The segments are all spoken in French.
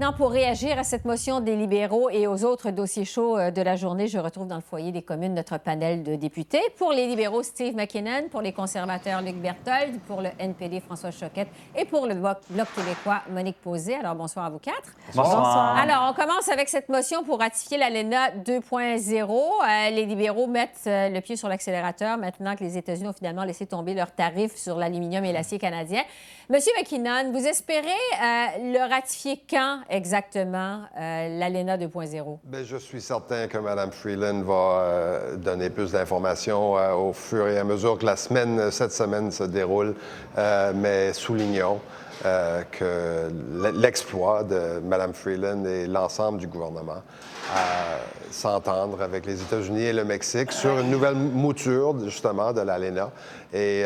Maintenant, pour réagir à cette motion des libéraux et aux autres dossiers chauds de la journée, je retrouve dans le foyer des communes notre panel de députés. Pour les libéraux, Steve McKinnon. Pour les conservateurs, Luc Berthold. Pour le NPD, François Choquette. Et pour le Bloc québécois, Monique Posé. Alors, bonsoir à vous quatre. Bonsoir. Alors, on commence avec cette motion pour ratifier l'ALENA 2.0. Les libéraux mettent le pied sur l'accélérateur maintenant que les États-Unis ont finalement laissé tomber leurs tarifs sur l'aluminium et l'acier canadien. Monsieur McKinnon, vous espérez le ratifier quand exactement, l'ALENA 2.0? Bien, je suis certain que Mme Freeland va donner plus d'informations au fur et à mesure que cette semaine se déroule. Mais soulignons que l'exploit de Mme Freeland et l'ensemble du gouvernement à s'entendre avec les États-Unis et le Mexique sur une nouvelle mouture, justement, de l'ALENA et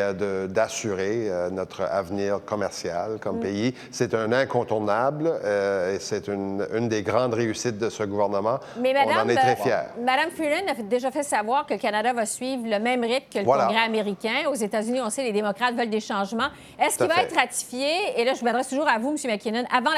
d'assurer notre avenir commercial comme pays. C'est un incontournable et c'est une des grandes réussites de ce gouvernement. Mais on en est très fiers. Mme Freeland a déjà fait savoir que le Canada va suivre le même rythme que le Congrès américain. Aux États-Unis, on sait, les démocrates veulent des changements. Est-ce qu'il va être ratifié, et là, je m'adresse toujours à vous, M. McKinnon, avant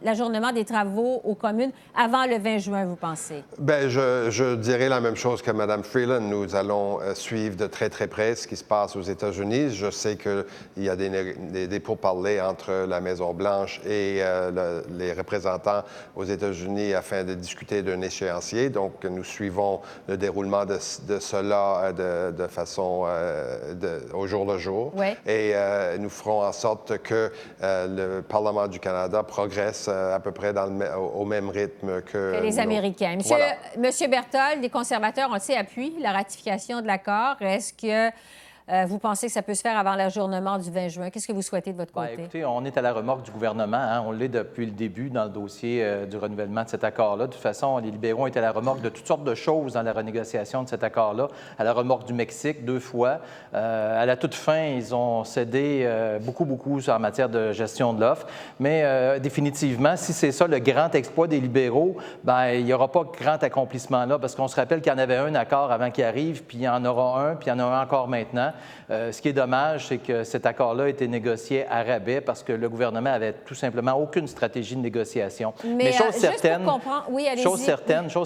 l'ajournement des travaux aux communes, avant le 20 juin, vous pensez? Bien, je dirais la même chose que Mme Freeland. Nous allons suivre de très, très près ce qui se passe aux États-Unis. Je sais qu'il y a des pourparlers entre la Maison-Blanche et les représentants aux États-Unis afin de discuter d'un échéancier. Donc, nous suivons le déroulement de cela de façon au jour le jour. Ouais. Et nous ferons en sorte que le Parlement du Canada progresse à peu près au même rythme que les Américains. Monsieur Berthold, les conservateurs, on le sait, appuient la ratification de l'accord. Est-ce que vous pensez que ça peut se faire avant l'ajournement du 20 juin? Qu'est-ce que vous souhaitez de votre côté? Bien, écoutez, on est à la remorque du gouvernement. Hein? On l'est depuis le début dans le dossier du renouvellement de cet accord-là. De toute façon, les libéraux étaient à la remorque de toutes sortes de choses dans la renégociation de cet accord-là. À la remorque du Mexique, 2 fois. À la toute fin, ils ont cédé beaucoup en matière de gestion de l'offre. Mais définitivement, si c'est ça le grand exploit des libéraux, bien, il n'y aura pas grand accomplissement là, parce qu'on se rappelle qu'il y en avait un accord avant qu'il arrive, puis il y en aura un, puis il y en a un encore maintenant. Ce qui est dommage, c'est que cet accord-là a été négocié à rabais parce que le gouvernement avait tout simplement aucune stratégie de négociation. Mais chose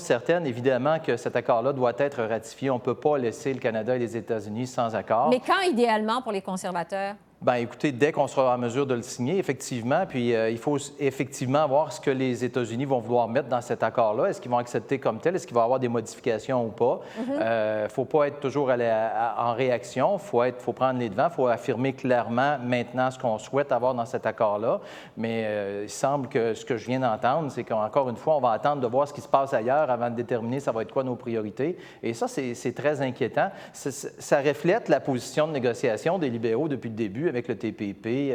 certaine, évidemment, que cet accord-là doit être ratifié. On ne peut pas laisser le Canada et les États-Unis sans accord. Mais quand, idéalement, pour les conservateurs? Bien, écoutez, dès qu'on sera en mesure de le signer, effectivement, puis il faut effectivement voir ce que les États-Unis vont vouloir mettre dans cet accord-là. Est-ce qu'ils vont accepter comme tel? Est-ce qu'il va y avoir des modifications ou pas? Il ne faut pas être toujours en réaction. Il faut prendre les devants. Il faut affirmer clairement maintenant ce qu'on souhaite avoir dans cet accord-là. Mais il semble que ce que je viens d'entendre, c'est qu'encore une fois, on va attendre de voir ce qui se passe ailleurs avant de déterminer ça va être quoi nos priorités. Et ça, c'est très inquiétant. Ça reflète la position de négociation des libéraux depuis le début, avec le TPP,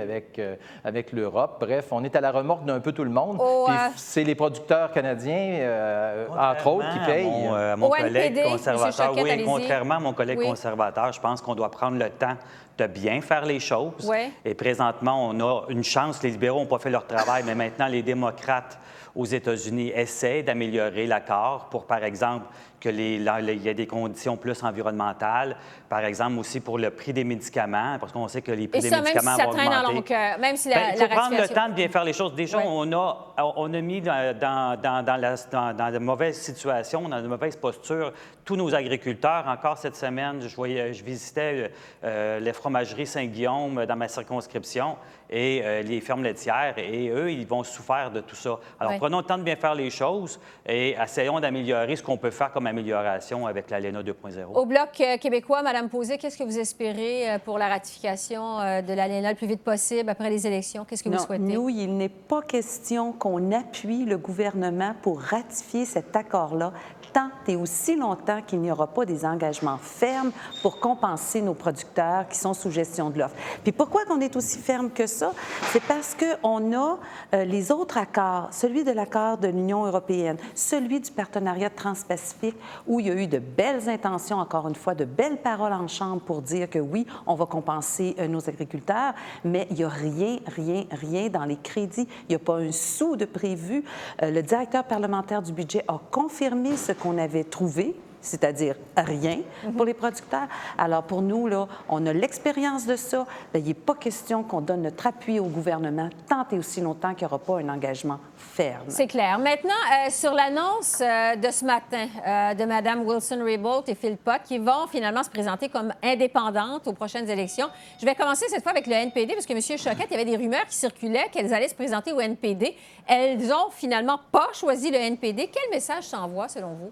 avec l'Europe. Bref, on est à la remorque d'un peu tout le monde. Puis c'est les producteurs canadiens, entre autres, qui payent. Mon collègue NPD, conservateur, Choquette, oui, contrairement à mon collègue conservateur, je pense qu'on doit prendre le temps de bien faire les choses. Oui. Et présentement, on a une chance. Les libéraux n'ont pas fait leur travail, mais maintenant, les démocrates aux États-Unis essaient d'améliorer l'accord pour, par exemple, qu'il y ait des conditions plus environnementales, par exemple aussi pour le prix des médicaments, parce qu'on sait que les prix des médicaments vont augmenter. Et ça, même si ça traîne dans longueur, même si il faut prendre le temps de bien faire les choses. Déjà, on a mis dans de mauvaises situations, dans de mauvaises postures, tous nos agriculteurs. Encore cette semaine, je visitais les fromageries Saint-Guillaume dans ma circonscription et les fermes laitières, et eux, ils vont souffrir de tout ça. Alors, prenons le temps de bien faire les choses et essayons d'améliorer ce qu'on peut faire comme amélioration avec l'ALENA 2.0. Au Bloc québécois, Mme Posé, qu'est-ce que vous espérez pour la ratification de l'ALENA le plus vite possible après les élections? Qu'est-ce que vous souhaitez? Nous, il n'est pas question qu'on appuie le gouvernement pour ratifier cet accord-là tant et aussi longtemps qu'il n'y aura pas des engagements fermes pour compenser nos producteurs qui sont sous gestion de l'offre. Puis pourquoi on est aussi ferme que ça? C'est parce qu'on a les autres accords, celui de l'accord de l'Union européenne, celui du partenariat transpacifique, où il y a eu de belles intentions, encore une fois, de belles paroles en chambre pour dire que oui, on va compenser nos agriculteurs, mais il n'y a rien dans les crédits. Il n'y a pas un sou de prévu. Le directeur parlementaire du budget a confirmé ce qu'on avait trouvé. c'est-à-dire rien pour les producteurs. Alors, pour nous, là, on a l'expérience de ça. Bien, il n'est pas question qu'on donne notre appui au gouvernement tant et aussi longtemps qu'il n'y aura pas un engagement ferme. C'est clair. Maintenant, sur l'annonce de ce matin de Mme Wilson-Raybould et Phil Pott, qui vont finalement se présenter comme indépendantes aux prochaines élections, je vais commencer cette fois avec le NPD, parce que M. Choquette, il y avait des rumeurs qui circulaient qu'elles allaient se présenter au NPD. Elles ont finalement pas choisi le NPD. Quel message s'envoie, selon vous?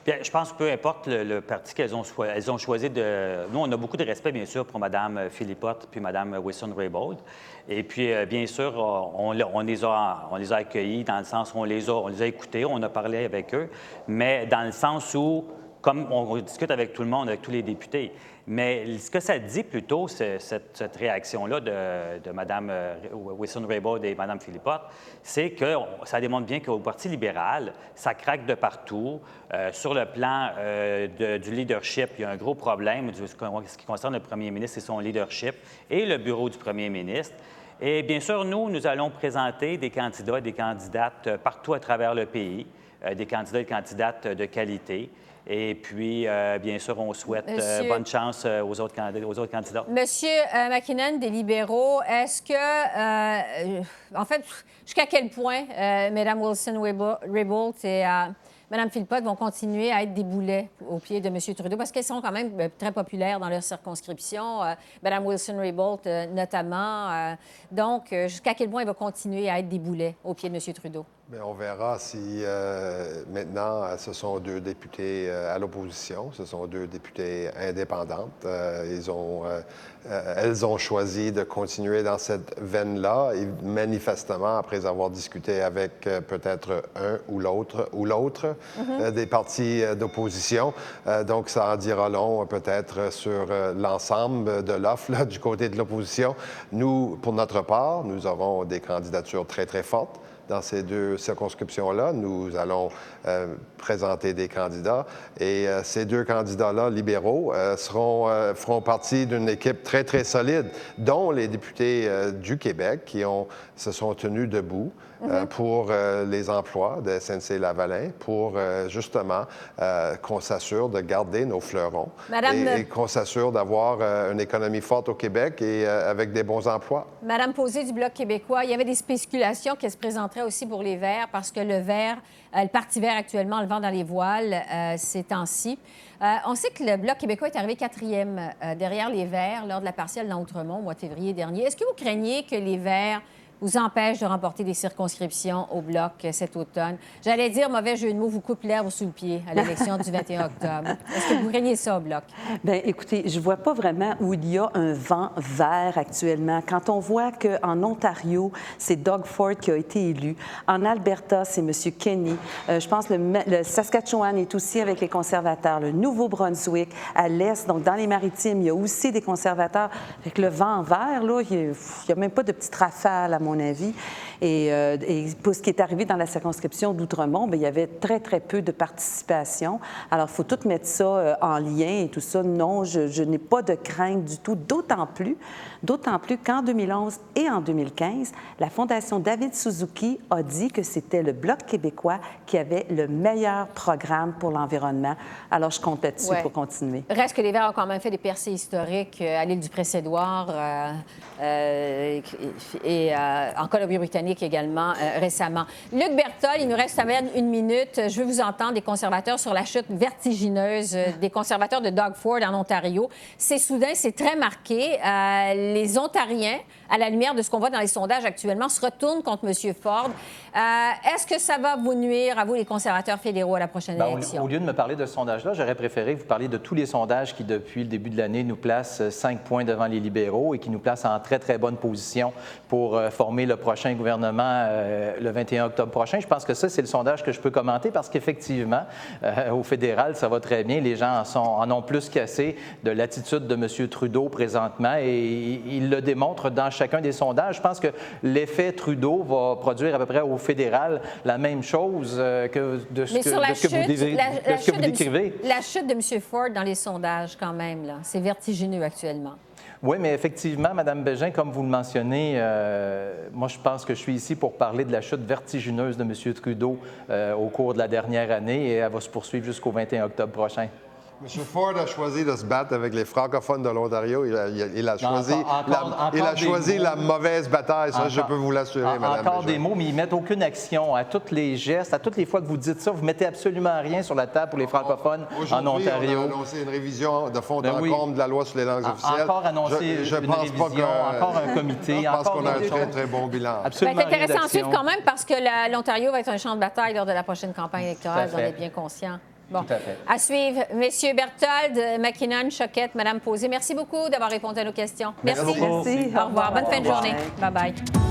Bien, je pense que peu importe le parti qu'elles ont choisi de... Nous, on a beaucoup de respect, bien sûr, pour Mme Philippot puis Mme Wilson-Raybould. Et puis, bien sûr, on les a accueillis dans le sens où on les a écoutés, on a parlé avec eux, mais dans le sens où, comme on discute avec tout le monde, avec tous les députés, mais ce que ça dit plutôt, cette réaction-là de Mme Wilson-Raybould et Mme Philippot, c'est que ça démontre bien qu'au Parti libéral, ça craque de partout. Sur le plan du leadership, il y a un gros problème. Ce qui concerne le premier ministre, c'est son leadership et le bureau du premier ministre. Et bien sûr, nous allons présenter des candidats et des candidates partout à travers le pays, des candidats et candidates de qualité. Et puis, bien sûr, on souhaite bonne chance aux autres candidats. Monsieur McKinnon, des libéraux, est-ce que, en fait, jusqu'à quel point Mme Wilson-Raybould et Mme Philippot vont continuer à être des boulets aux pieds de M. Trudeau, parce qu'elles sont quand même très populaires dans leur circonscription, Mme Wilson-Raybould notamment. Donc, jusqu'à quel point elle va continuer à être des boulets aux pieds de M. Trudeau? Bien, on verra si maintenant, ce sont deux députés à l'opposition, ce sont deux députés indépendantes. Elles ont choisi de continuer dans cette veine-là, et manifestement, après avoir discuté avec peut-être un ou l'autre des partis d'opposition. Donc, ça en dira long peut-être sur l'ensemble de l'offre du côté de l'opposition. Nous, pour notre part, nous aurons des candidatures très, très fortes. Dans ces deux circonscriptions-là, nous allons présenter des candidats et ces deux candidats-là, libéraux, feront partie d'une équipe très, très solide, dont les députés du Québec qui se sont tenus debout pour les emplois de SNC-Lavalin, pour justement qu'on s'assure de garder nos fleurons et qu'on s'assure d'avoir une économie forte au Québec et avec des bons emplois. Madame Posé du Bloc québécois, il y avait des spéculations qu'elle se présenterait aussi pour les Verts, parce que le Parti vert actuellement, le vent dans les voiles ces temps-ci. On sait que le Bloc québécois est arrivé 4e derrière les Verts lors de la partielle dans Outremont au mois de février dernier. Est-ce que vous craignez que les Verts vous empêche de remporter des circonscriptions au Bloc cet automne? J'allais dire, mauvais jeu de mots, vous coupe l'herbe sous le pied à l'élection du 21 octobre. Est-ce que vous craignez ça au Bloc? Bien, écoutez, je ne vois pas vraiment où il y a un vent vert actuellement. Quand on voit qu'en Ontario, c'est Doug Ford qui a été élu. En Alberta, c'est M. Kenney. Je pense que le Saskatchewan est aussi avec les conservateurs. Le Nouveau-Brunswick, à l'est, donc dans les Maritimes, il y a aussi des conservateurs. Avec le vent vert, là, il n'y a même pas de petite rafale, à mon avis. Et pour ce qui est arrivé dans la circonscription d'Outremont, bien, il y avait très, très peu de participation. Alors, il faut tout mettre ça en lien et tout ça. Non, je n'ai pas de crainte du tout, d'autant plus qu'en 2011 et en 2015, la Fondation David Suzuki a dit que c'était le Bloc québécois qui avait le meilleur programme pour l'environnement. Alors, je compte là-dessus pour continuer. Reste que les Verts ont quand même fait des percées historiques à l'île du Prince-Édouard et en Colombie-Britannique également récemment. Luc Berthold, il nous reste à peine une minute. Je veux vous entendre des conservateurs sur la chute vertigineuse des conservateurs de Doug Ford en Ontario. C'est soudain, c'est très marqué. Les Ontariens, à la lumière de ce qu'on voit dans les sondages actuellement, se retournent contre M. Ford. Est-ce que ça va vous nuire, à vous, les conservateurs fédéraux, à la prochaine élection? Au lieu de me parler de ce sondage-là, j'aurais préféré que vous parliez de tous les sondages qui, depuis le début de l'année, nous placent 5 points devant les libéraux et qui nous placent en très, très bonne position pour former le prochain gouvernement le 21 octobre prochain. Je pense que ça, c'est le sondage que je peux commenter parce qu'effectivement, au fédéral, ça va très bien. Les gens en ont plus qu'assez de l'attitude de M. Trudeau présentement et il le démontre dans chacun des sondages. Je pense que l'effet Trudeau va produire à peu près au fédéral la même chose que de ce que vous décrivez. La chute de M. Ford dans les sondages, quand même, là, c'est vertigineux actuellement. Oui, mais effectivement, Mme Bégin, comme vous le mentionnez, moi, je pense que je suis ici pour parler de la chute vertigineuse de M. Trudeau au cours de la dernière année et elle va se poursuivre jusqu'au 21 octobre prochain. M. Ford a choisi de se battre avec les francophones de l'Ontario. Il a choisi, la mauvaise bataille, ça, je peux vous l'assurer, Mme Encore Bégin. des mots, mais ils mettent aucune action. À tous les gestes, à toutes les fois que vous dites ça, vous mettez absolument rien sur la table pour les francophones en Ontario. On a annoncé une révision de fond en oui. comble de la loi sur les langues officielles. Encore annoncé une révision, encore un comité. Je pense qu'on a un très, très bon bilan. Absolument C'est intéressant rien à suivre d'action. quand même parce que l'Ontario va être un champ de bataille lors de la prochaine campagne électorale, Tout vous à en fait. êtes bien conscient. Bon. Tout à fait. À suivre, Messieurs Berthold, McKinnon, Choquette, Mme Posé, merci beaucoup d'avoir répondu à nos questions. Merci beaucoup. Merci. Au revoir. Bonne fin de journée. Bye-bye.